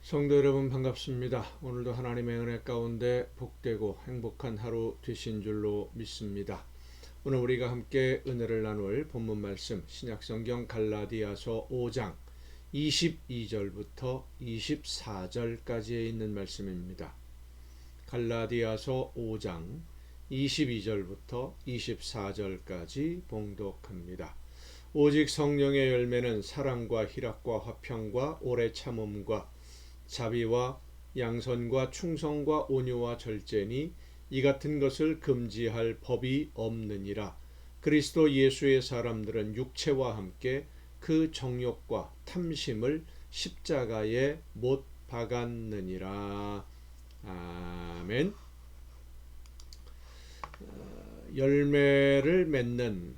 성도 여러분 반갑습니다. 오늘도 하나님의 은혜 가운데 복되고 행복한 하루 되신 줄로 믿습니다. 오늘 우리가 함께 은혜를 나눌 본문 말씀 신약성경 갈라디아서 5장 22절부터 24절까지에 있는 말씀입니다. 갈라디아서 5장 22절부터 24절까지 봉독합니다. 오직 성령의 열매는 사랑과 희락과 화평과 오래 참음과 자비와 양선과 충성과 온유와 절제니 이 같은 것을 금지할 법이 없느니라. 그리스도 예수의 사람들은 육체와 함께 그 정욕과 탐심을 십자가에 못 박았느니라. 아멘. 열매를 맺는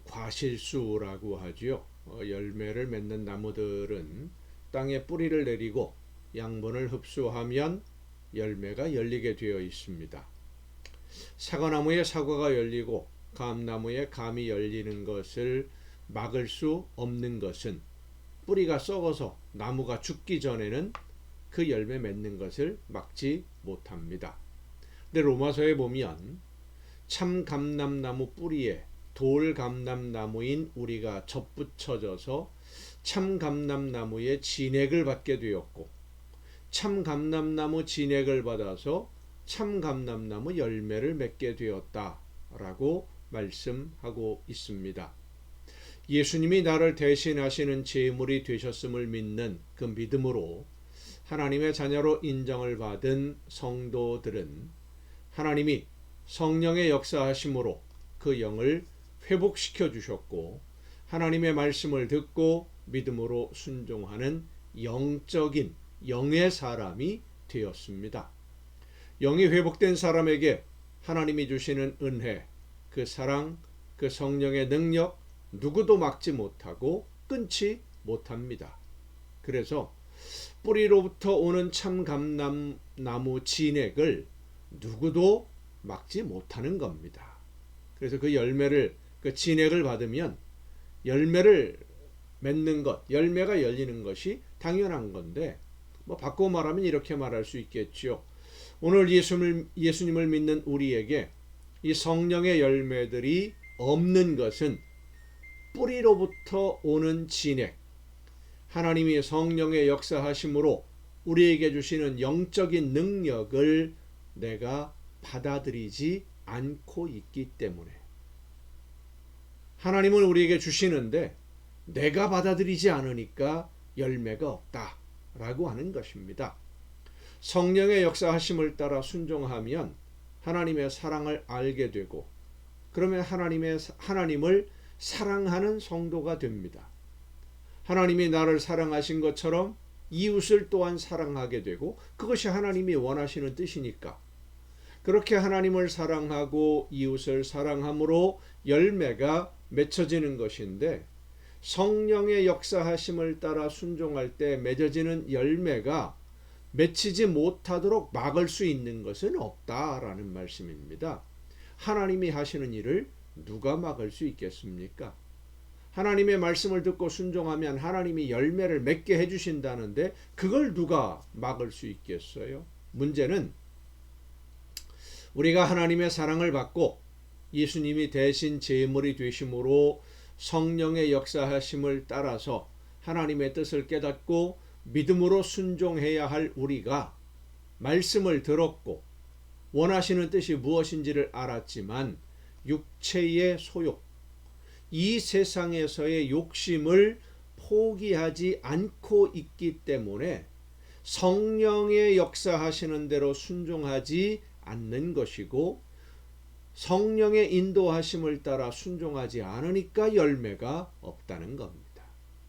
과실수라고 하지요. 열매를 맺는 나무들은 땅에 뿌리를 내리고 양분을 흡수하면 열매가 열리게 되어 있습니다. 사과나무에 사과가 열리고 감나무에 감이 열리는 것을 막을 수 없는 것은 뿌리가 썩어서 나무가 죽기 전에는 그 열매 맺는 것을 막지 못합니다. 근데 로마서에 보면 참 감람나무 뿌리에 돌 감람나무인 우리가 접붙여져서 참 감람나무의 진액을 받게 되었고 참 감람나무 진액을 받아서 참 감람나무 열매를 맺게 되었다라고 말씀하고 있습니다. 예수님이 나를 대신하시는 제물이 되셨음을 믿는 그 믿음으로 하나님의 자녀로 인정을 받은 성도들은 하나님이 성령의 역사하심으로 그 영을 회복시켜 주셨고 하나님의 말씀을 듣고 믿음으로 순종하는 영적인 영의 사람이 되었습니다. 영이 회복된 사람에게 하나님이 주시는 은혜, 그 사랑, 그 성령의 능력 누구도 막지 못하고 끊지 못합니다. 그래서 뿌리로부터 오는 참 감람나무 진액을 누구도 막지 못하는 겁니다. 그래서 그 열매를, 그 진액을 받으면 열매를 맺는 것, 열매가 열리는 것이 당연한 건데 바꿔 말하면 이렇게 말할 수 있겠지요. 오늘 예수님을 믿는 우리에게 이 성령의 열매들이 없는 것은 뿌리로부터 오는 진액, 하나님이 성령의 역사하심으로 우리에게 주시는 영적인 능력을 내가 받아들이지 않고 있기 때문에 하나님은 우리에게 주시는데 내가 받아들이지 않으니까 열매가 없다 라고 하는 것입니다. 성령의 역사하심을 따라 순종하면 하나님의 사랑을 알게 되고 그러면 하나님을 사랑하는 성도가 됩니다. 하나님이 나를 사랑하신 것처럼 이웃을 또한 사랑하게 되고 그것이 하나님이 원하시는 뜻이니까 그렇게 하나님을 사랑하고 이웃을 사랑함으로 열매가 맺혀지는 것인데 성령의 역사하심을 따라 순종할 때 맺어지는 열매가 맺히지 못하도록 막을 수 있는 것은 없다라는 말씀입니다. 하나님이 하시는 일을 누가 막을 수 있겠습니까? 하나님의 말씀을 듣고 순종하면 하나님이 열매를 맺게 해주신다는데 그걸 누가 막을 수 있겠어요? 문제는 우리가 하나님의 사랑을 받고 예수님이 대신 제물이 되심으로 성령의 역사하심을 따라서 하나님의 뜻을 깨닫고 믿음으로 순종해야 할 우리가 말씀을 들었고 원하시는 뜻이 무엇인지를 알았지만 육체의 소욕, 이 세상에서의 욕심을 포기하지 않고 있기 때문에 성령의 역사하시는 대로 순종하지 않는 것이고 성령의 인도하심을 따라 순종하지 않으니까 열매가 없다는 겁니다.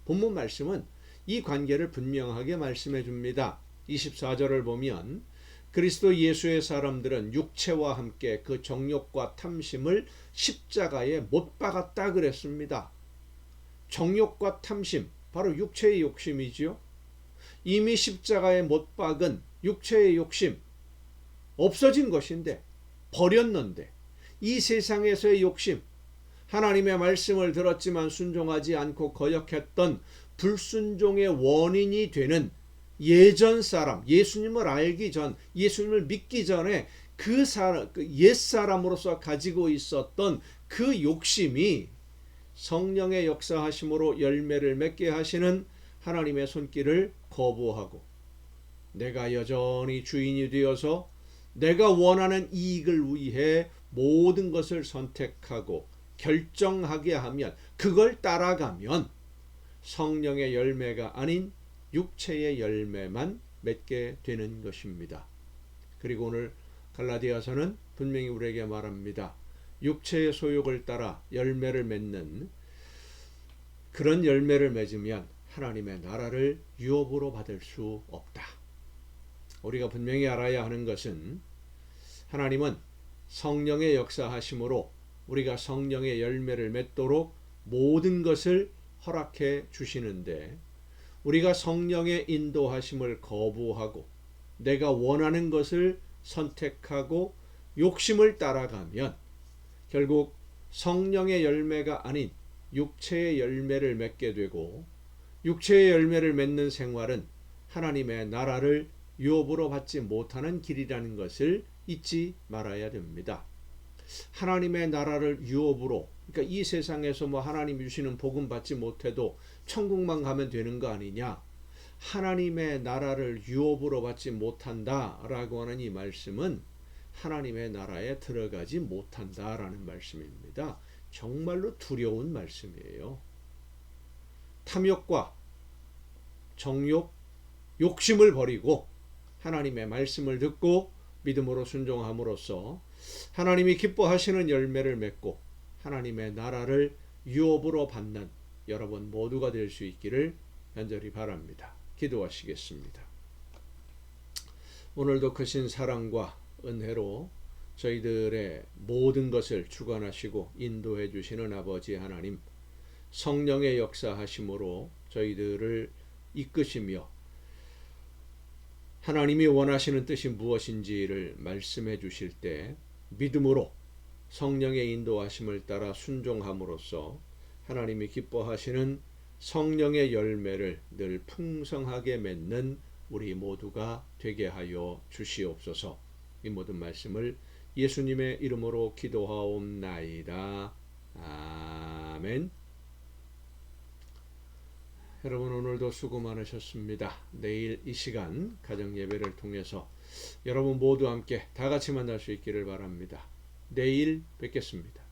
본문 말씀은 이 관계를 분명하게 말씀해 줍니다. 24절을 보면 그리스도 예수의 사람들은 육체와 함께 그 정욕과 탐심을 십자가에 못 박았다 그랬습니다. 정욕과 탐심, 바로 육체의 욕심이지요. 이미 십자가에 못 박은 육체의 욕심 없어진 것인데 버렸는데 이 세상에서의 욕심, 하나님의 말씀을 들었지만 순종하지 않고 거역했던 불순종의 원인이 되는 예전 사람, 예수님을 알기 전, 예수님을 믿기 전에 그 옛사람으로서 가지고 있었던 그 욕심이 성령의 역사하심으로 열매를 맺게 하시는 하나님의 손길을 거부하고 내가 여전히 주인이 되어서 내가 원하는 이익을 위해 모든 것을 선택하고 결정하게 하면, 그걸 따라가면 성령의 열매가 아닌 육체의 열매만 맺게 되는 것입니다. 그리고 오늘 갈라디아서는 분명히 우리에게 말합니다. 육체의 소욕을 따라 열매를 맺는 그런 열매를 맺으면 하나님의 나라를 유업으로 받을 수 없다. 우리가 분명히 알아야 하는 것은 하나님은 성령의 역사하심으로 우리가 성령의 열매를 맺도록 모든 것을 허락해 주시는데, 우리가 성령의 인도하심을 거부하고 내가 원하는 것을 선택하고 욕심을 따라가면 결국 성령의 열매가 아닌 육체의 열매를 맺게 되고, 육체의 열매를 맺는 생활은 하나님의 나라를 유업으로 받지 못하는 길이라는 것을 잊지 말아야 됩니다. 하나님의 나라를 유업으로, 그러니까 이 세상에서 하나님 주시는 복음 받지 못해도 천국만 가면 되는 거 아니냐, 하나님의 나라를 유업으로 받지 못한다라고 하는 이 말씀은 하나님의 나라에 들어가지 못한다라는 말씀입니다. 정말로 두려운 말씀이에요. 탐욕과 정욕, 욕심을 버리고 하나님의 말씀을 듣고 믿음으로 순종함으로써 하나님이 기뻐하시는 열매를 맺고 하나님의 나라를 유업으로 받는 여러분 모두가 될 수 있기를 간절히 바랍니다. 기도하시겠습니다. 오늘도 크신 사랑과 은혜로 저희들의 모든 것을 주관하시고 인도해 주시는 아버지 하나님, 성령의 역사하심으로 저희들을 이끄시며 하나님이 원하시는 뜻이 무엇인지를 말씀해 주실 때 믿음으로 성령의 인도하심을 따라 순종함으로써 하나님이 기뻐하시는 성령의 열매를 늘 풍성하게 맺는 우리 모두가 되게 하여 주시옵소서. 이 모든 말씀을 예수님의 이름으로 기도하옵나이다. 아멘. 여러분 오늘도 수고 많으셨습니다. 내일 이 시간 가정 예배를 통해서 여러분 모두 함께 다 같이 만날 수 있기를 바랍니다. 내일 뵙겠습니다.